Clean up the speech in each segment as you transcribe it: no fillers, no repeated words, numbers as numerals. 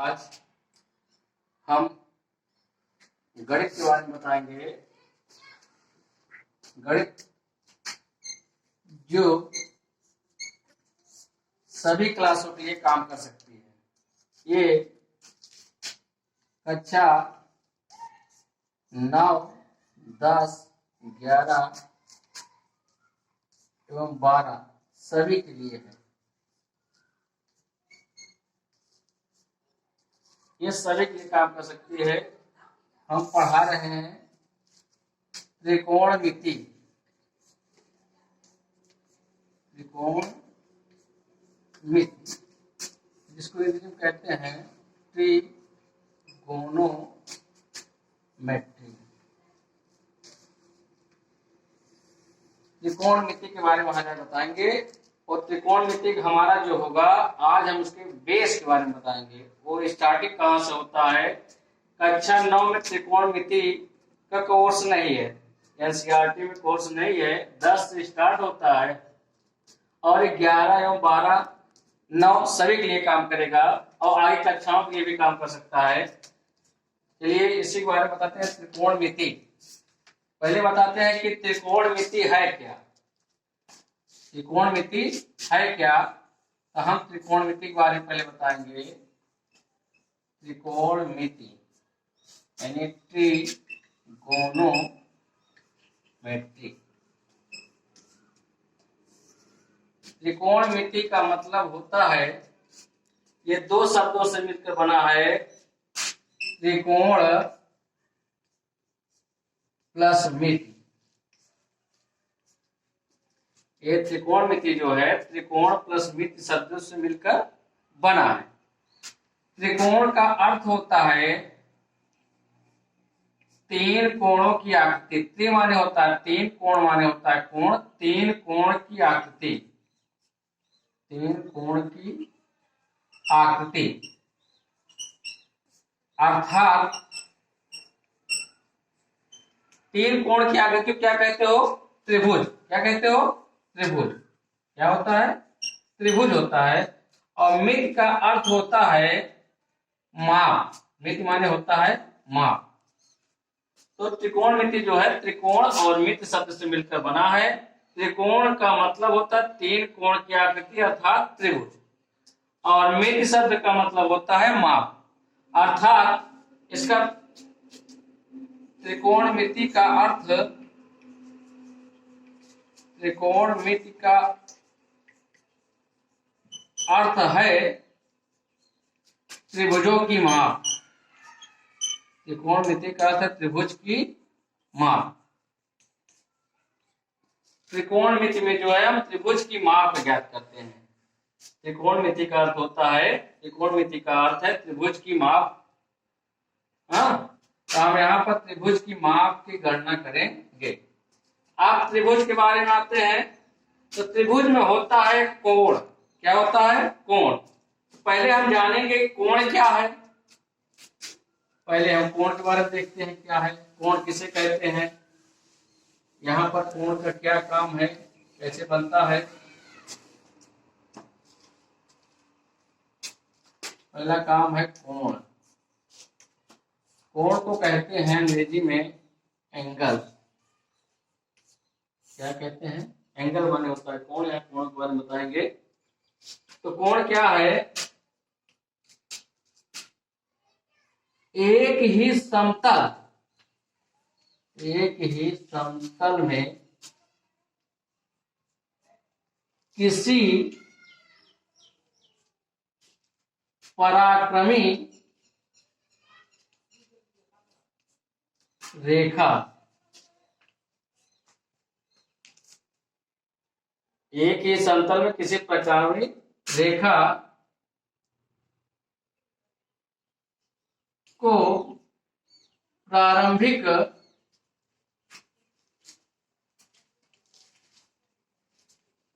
आज हम गणित के बारे में बताएंगे। गणित जो सभी क्लासों के लिए काम कर सकती है। ये कक्षा 9, 10, 11 एवं 12 सभी के लिए है। ये सभी के लिए काम कर सकती है। हम पढ़ा रहे हैं त्रिकोणमिति। त्रिकोणमिति जिसको अंग्रेजी में कहते हैं ट्रिगोनोमेट्री। त्रिकोणमिति के बारे में आज बताएंगे। और त्रिकोणमिति हमारा जो होगा आज हम उसके बेस के बारे में बताएंगे। वो स्टार्टिंग कहाँ से होता है। कक्षा 9 में त्रिकोणमिति का कोर्स नहीं है, एनसीईआरटी में कोर्स नहीं है। 10 से स्टार्ट होता है और 11 एवं 12, 9 सभी के लिए काम करेगा और आगे कक्षाओं के लिए भी काम कर सकता है। चलिए इसी के बारे में बताते हैं। त्रिकोणमिति पहले बताते हैं कि त्रिकोणमिति है क्या। त्रिकोणमिति है क्या, तो हम त्रिकोणमिति के बारे में पहले बताएंगे। त्रिकोणमिति यानी ट्रिगोनोमेट्री। त्रिकोणमिति का मतलब होता है, ये दो शब्दों से मिलकर बना है। त्रिकोण प्लस मिति। ये त्रिकोणमिति जो है त्रिकोण प्लस मिति शब्दों से मिलकर बना है। त्रिकोण का अर्थ होता है तीन कोणों की आकृति। त्रि माने होता है तीन, कोण माने होता है कोण। तीन कोण की आकृति, तीन कोण की आकृति अर्थात तीन कोण की आकृति क्या कहते हो? त्रिभुज। क्या कहते हो? त्रिभुज। क्या होता है? त्रिभुज होता है। और मिति का अर्थ होता है माप। मिति माने होता है माप। तो त्रिकोणमिति जो है त्रिकोण और मिति शब्द से मिलकर बना है। त्रिकोण का मतलब होता है तीन कोण की आकृति अर्थात त्रिभुज, और मिति शब्द का मतलब होता है माप। अर्थात इसका त्रिकोणमिति का अर्थ, त्रिकोणमिति का अर्थ है त्रिभुजों की माप। त्रिकोणमिति का अर्थ है त्रिभुज की माप। त्रिकोणमिति में जो है हम त्रिभुज की माप ज्ञात करते हैं। त्रिकोणमिति का अर्थ होता है, त्रिकोणमिति का अर्थ है त्रिभुज की माप। हाँ, तो हम यहाँ पर त्रिभुज की माप की गणना करेंगे। आप त्रिभुज के बारे में आते हैं तो त्रिभुज में होता है कोण। क्या होता है? कोण। तो पहले हम जानेंगे कोण क्या है। पहले हम कोण के बारे में देखते हैं क्या है, कोण किसे कहते हैं, यहाँ पर कोण का क्या काम है, कैसे बनता है। पहला काम है कोण। कोण को कहते हैं अंग्रेजी में एंगल। क्या कहते हैं? एंगल माने होता है कोण। या कोण के बारे में बताएंगे। तो कोण क्या है? एक ही समतल में किसी पराक्रमी रेखा, एक ही समतल में किसी पराक्रमी रेखा को प्रारंभिक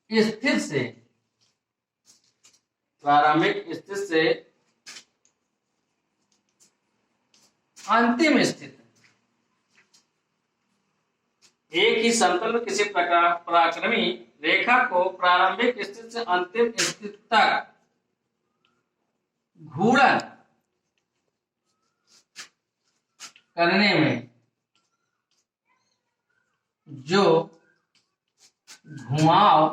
स्थिति से अंतिम स्थिति, एक ही समतल में किसी पराक्रमी रेखा को प्रारंभिक स्थिति से अंतिम स्थिति तक घूर्णन करने में जो घुमाव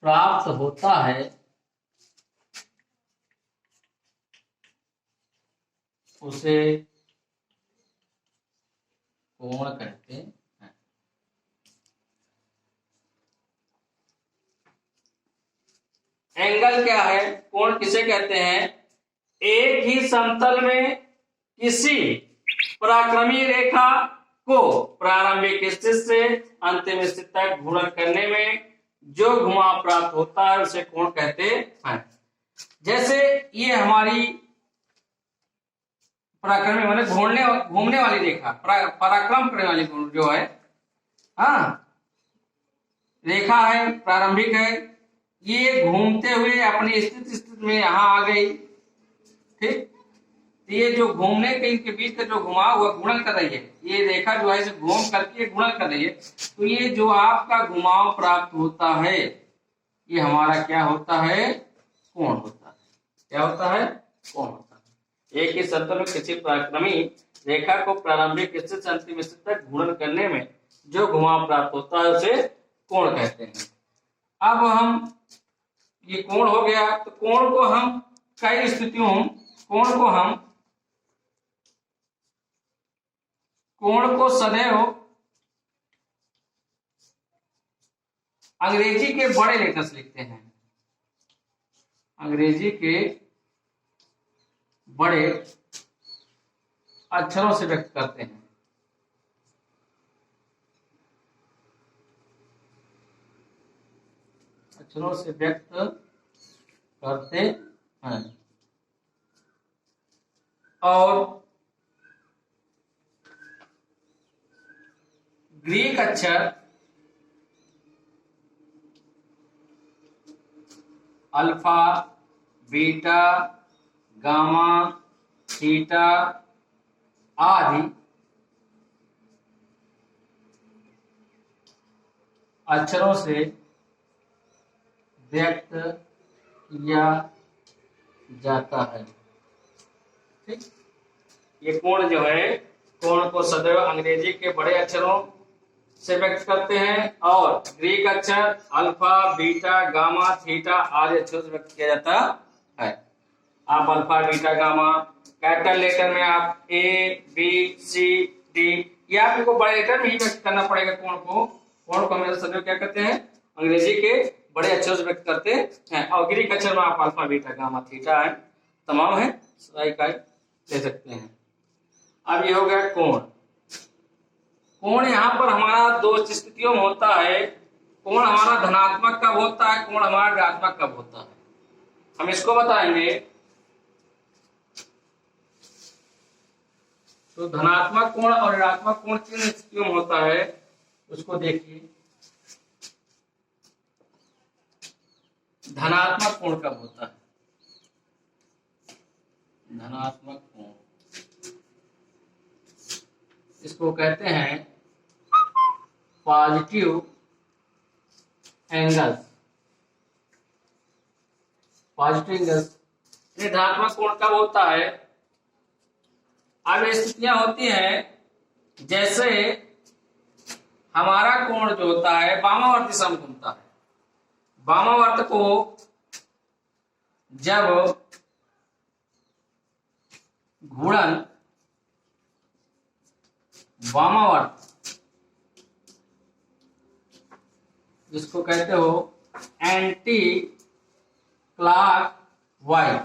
प्राप्त होता है उसे कोण कहते हैं। एंगल क्या है, कोण किसे कहते हैं? एक ही समतल में किसी पराक्रमी रेखा को प्रारंभिक स्थिति से अंतिम स्थिति तक घूर्णन करने में जो घुमाव प्राप्त होता है उसे कोण कहते हैं। जैसे ये हमारी पराक्रमी मतलब घूमने वाली रेखा, पराक्रम करने वाली जो है, हाँ, रेखा है, प्रारंभिक है, ये घूमते हुए अपनी स्थिति में यहां आ गई। ठीक, तो ये जो घूमने के इनके बीच का जो घुमाव हुआ गुणन कर रही है, ये रेखा जो है इसे घूम करके गुणन कर रही है, तो ये जो आपका घुमाव प्राप्त होता है ये हमारा क्या होता है? कोण होता है। क्या होता है? कोण होता है। एक ही समतल में किसी पराक्रमी रेखा को प्रारंभिक स्थिति से अंतिम स्थिति तक घूर्णन करने में जो घुमाव प्राप्त होता है उसे कोण कहते हैं। अब हम ये कोण हो गया, तो कोण को हम कई स्थितियों कोण को सदैव अंग्रेजी के बड़े लेटर से लिखते हैं, अंग्रेजी के बड़े अक्षरों से व्यक्त करते हैं। अक्षरों से व्यक्त करते हैं। और ग्रीक अक्षर अल्फा, बीटा, गामा, थीटा आदि अक्षरों से व्यक्त किया जाता है। ठीक, ये कोण जो है, कोण को सदैव अंग्रेजी के बड़े अक्षरों से व्यक्त करते हैं और ग्रीक अक्षर अल्फा, बीटा, गामा, थीटा आदि अक्षरों से व्यक्त किया जाता है। आप alpha, beta, gamma capital letter में आप ए, बी, सी, डी, ये आपको बड़े लेटर में ही व्यक्त करना पड़ेगा। कोण को हमेशा सदैव क्या करते हैं? अंग्रेजी के बड़े अक्षरों से व्यक्त करते हैं। और ग्रीक अक्षर में आप अल्फा, बीटा, गामा, थीटा है, तमाम है, इकाई ले सकते हैं। अब ये हो गया कोण। कोण यहाँ पर हमारा दो स्थितियों में होता है। कोण हमारा धनात्मक कब होता है, कोण हमारा ऋणात्मक कब होता है, हम इसको बताएंगे। तो धनात्मक कोण और ऋणात्मक कोण किन स्थितियों में होता है उसको देखिए। धनात्मक कोण कब होता है? धनात्मक कोण इसको कहते हैं पॉजिटिव एंगल। पॉजिटिव एंगल धनात्मक कोण कब होता है? अब स्थितियां होती हैं जैसे हमारा कोण जो होता है वामावर्त दिशा में घूमता है। वामावर्त को जब घूर्णन वामावर्त जिसको कहते हो एंटी क्लॉक वाइज,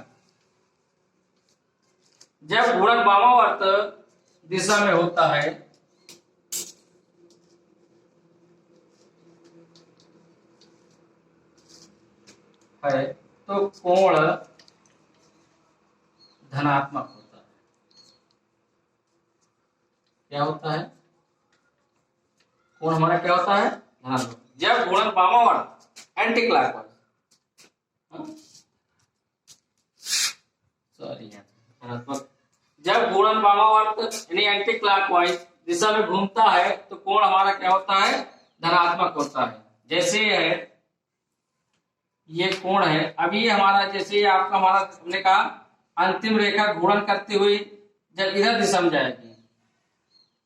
जब घूर्णन वामावर्त दिशा में होता है तो कोण धनात्मक होता है। क्या होता है? कोण हमारा क्या होता है? धनात्मक। जब घूर्णन वामावर्त एंटी क्लॉकवाइज, सॉरी धनात्मक, जब घूर्णन वामावर्त यानी एंटी क्लॉकवाइज दिशा में घूमता है तो कोण हमारा क्या होता है? धनात्मक होता है। जैसे ये कोण है, अभी हमारा जैसे आपका हमारा हमने कहा अंतिम रेखा घूर्णन करती हुई जब इधर दिशा में जाएगी,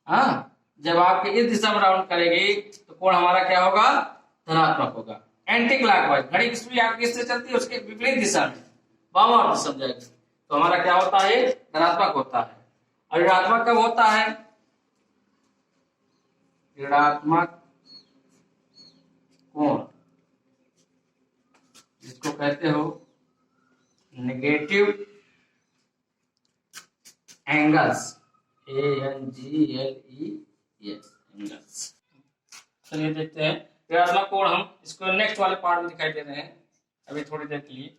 हाँ, जब आपके इस दिशा में राउंड करेगी तो कोण हमारा क्या होगा, धनात्मक होगा। एंटी क्लॉकवाइज, घड़ी की सुई आपकी इससे चलती है, उसके विपरीत दिशा में वामावर्त दिशा में जाएगी तो हमारा क्या होता है, धनात्मक होता है। और ऋणात्मक कब होता है, ऋणात्मक कोण जिसको कहते हो नेगेटिव एंगल्स, ANGLES एंगल्स। चलिए देखते हैं ऋणात्मक कोण, हम इसको नेक्स्ट वाले पार्ट में दिखाई दे रहे हैं अभी थोड़ी देर के लिए।